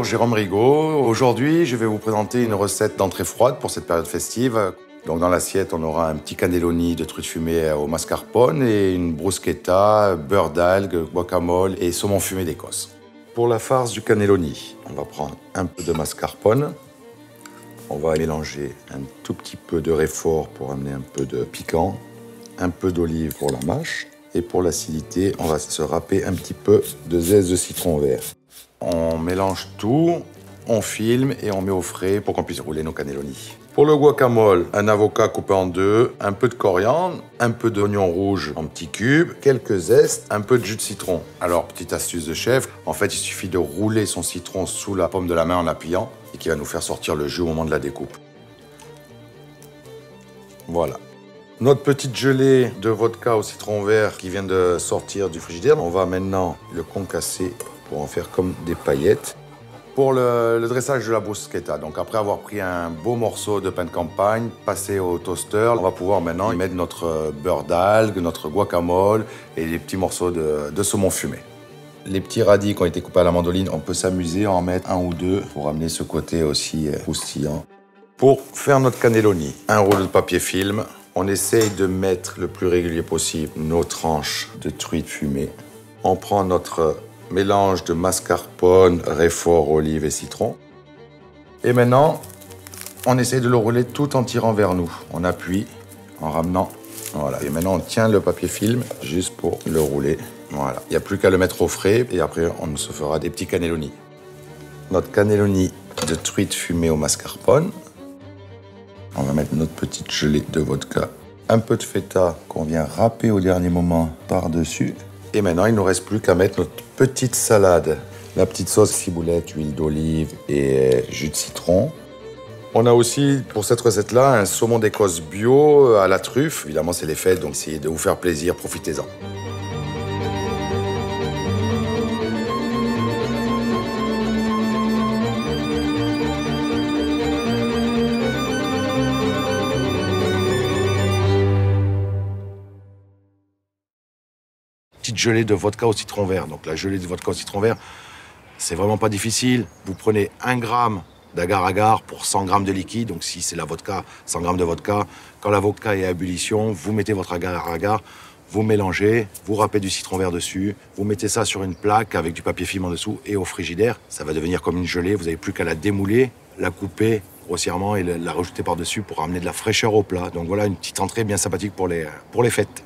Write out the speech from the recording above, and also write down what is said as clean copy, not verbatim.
Jérôme Rigaud. Aujourd'hui, je vais vous présenter une recette d'entrée froide pour cette période festive. Donc dans l'assiette, on aura un petit cannelloni de truite fumée au mascarpone et une bruschetta, beurre d'algues, guacamole et saumon fumé d'Écosse. Pour la farce du cannelloni, on va prendre un peu de mascarpone. On va mélanger un tout petit peu de réfort pour amener un peu de piquant, un peu d'olive pour la mâche. Et pour l'acidité, on va se râper un petit peu de zeste de citron vert. On mélange tout, on filme et on met au frais pour qu'on puisse rouler nos cannellonis. Pour le guacamole, un avocat coupé en deux, un peu de coriandre, un peu d'oignon rouge en petits cubes, quelques zestes, un peu de jus de citron. Alors, petite astuce de chef, en fait, il suffit de rouler son citron sous la paume de la main en appuyant et qui va nous faire sortir le jus au moment de la découpe. Voilà. Notre petite gelée de vodka au citron vert qui vient de sortir du frigidaire, on va maintenant le concasser pour en faire comme des paillettes. Pour le dressage de la bruschetta, donc après avoir pris un beau morceau de pain de campagne, passé au toaster, on va pouvoir maintenant y mettre notre beurre d'algues, notre guacamole et les petits morceaux de saumon fumé. Les petits radis qui ont été coupés à la mandoline, on peut s'amuser à en mettre un ou deux pour amener ce côté aussi croustillant. Pour faire notre cannelloni, un rouleau de papier film. On essaye de mettre le plus régulier possible nos tranches de truite fumée. On prend notre mélange de mascarpone, réfort, olive et citron. Et maintenant, on essaye de le rouler tout en tirant vers nous. On appuie en ramenant. Voilà. Et maintenant, on tient le papier film juste pour le rouler. Voilà. Il n'y a plus qu'à le mettre au frais et après, on se fera des petits cannellonis. Notre cannelloni de truite fumée au mascarpone. On va mettre notre petite gelée de vodka, un peu de feta qu'on vient râper au dernier moment par-dessus. Et maintenant, il ne nous reste plus qu'à mettre notre petite salade. La petite sauce ciboulette, huile d'olive et jus de citron. On a aussi, pour cette recette-là, un saumon d'Écosse bio à la truffe. Évidemment, c'est les fêtes, donc essayez de vous faire plaisir, profitez-en. Petite gelée de vodka au citron vert. Donc la gelée de vodka au citron vert, c'est vraiment pas difficile. Vous prenez 1 gramme d'agar-agar pour 100 grammes de liquide. Donc si c'est la vodka, 100 grammes de vodka. Quand la vodka est à ébullition, vous mettez votre agar-agar, vous mélangez, vous râpez du citron vert dessus, vous mettez ça sur une plaque avec du papier film en dessous et au frigidaire. Ça va devenir comme une gelée. Vous n'avez plus qu'à la démouler, la couper grossièrement et la rajouter par-dessus pour amener de la fraîcheur au plat. Donc voilà une petite entrée bien sympathique pour les fêtes.